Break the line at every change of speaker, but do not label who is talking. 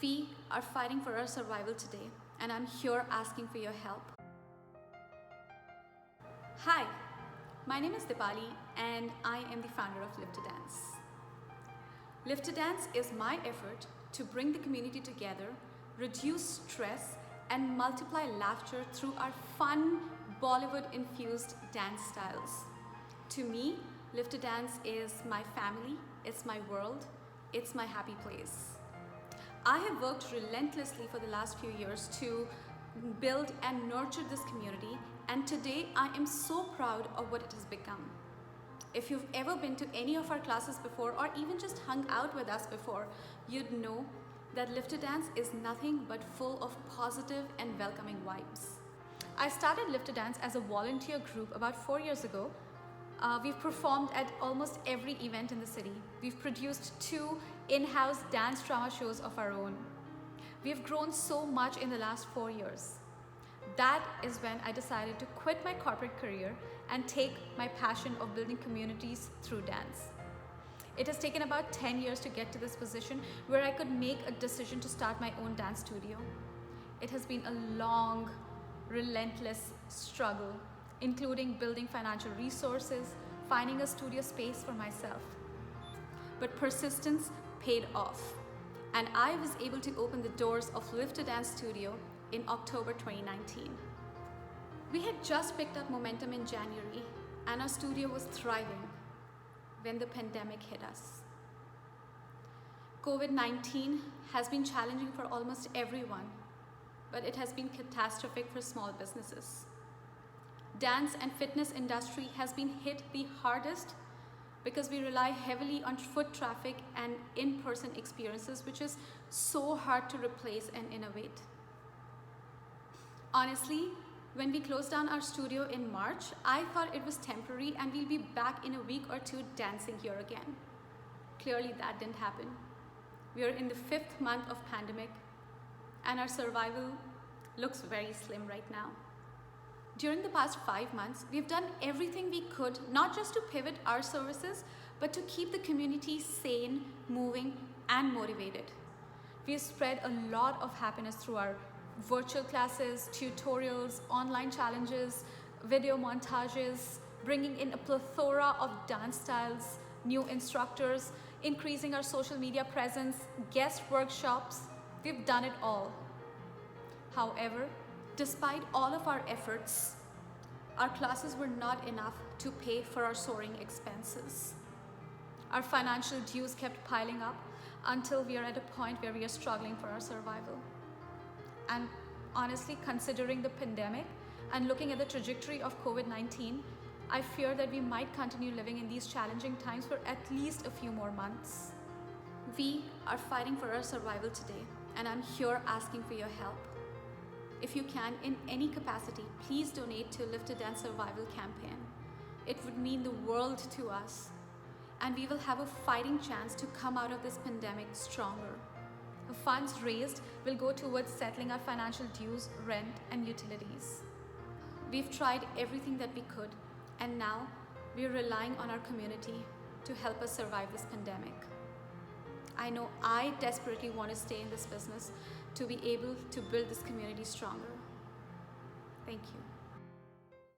We are fighting for our survival today, and I'm here asking for your help. Hi, my name is Dipali, and I am the founder of Live to Dance. Live to Dance is my effort to bring the community together, reduce stress, and multiply laughter through our fun, Bollywood-infused dance styles. To me, Live to Dance is my family, it's my world, it's my happy place. I have worked relentlessly for the last few years to build and nurture this community, and today I am so proud of what it has become. If you've ever been to any of our classes before or even just hung out with us before, you'd know that Live to Dance is nothing but full of positive and welcoming vibes. I started Live to Dance as a volunteer group about 4 years ago. We've performed at almost every event in the city. We've produced 2 in-house dance drama shows of our own. We've grown so much in the last 4 years. That is when I decided to quit my corporate career and take my passion of building communities through dance. It has taken about 10 years to get to this position where I could make a decision to start my own dance studio. It has been a long, relentless struggle, including building financial resources, finding a studio space for myself. But persistence paid off, and I was able to open the doors of Live to Dance Studio in October 2019. We had just picked up momentum in January, and our studio was thriving when the pandemic hit us. COVID-19 has been challenging for almost everyone, but it has been catastrophic for small businesses. Dance and fitness industry has been hit the hardest because we rely heavily on foot traffic and in-person experiences, which is so hard to replace and innovate. Honestly, when we closed down our studio in March, I thought it was temporary and we'll be back in a week or 2 dancing here again. Clearly that didn't happen. We are in the 5th month of pandemic and our survival looks very slim right now. During the past 5 months, we've done everything we could, not just to pivot our services, but to keep the community sane, moving, and motivated. We've spread a lot of happiness through our virtual classes, tutorials, online challenges, video montages, bringing in a plethora of dance styles, new instructors, increasing our social media presence, guest workshops. We've done it all. However, despite all of our efforts, our classes were not enough to pay for our soaring expenses. Our financial dues kept piling up until we are at a point where we are struggling for our survival. And honestly, considering the pandemic and looking at the trajectory of COVID-19, I fear that we might continue living in these challenging times for at least a few more months. We are fighting for our survival today, and I'm here asking for your help. If you can, in any capacity, please donate to Live to Dance Survival campaign. It would mean the world to us, and we will have a fighting chance to come out of this pandemic stronger. The funds raised will go towards settling our financial dues, rent, and utilities. We've tried everything that we could, and now we're relying on our community to help us survive this pandemic. I know I desperately want to stay in this business to be able to build this community stronger. Thank you.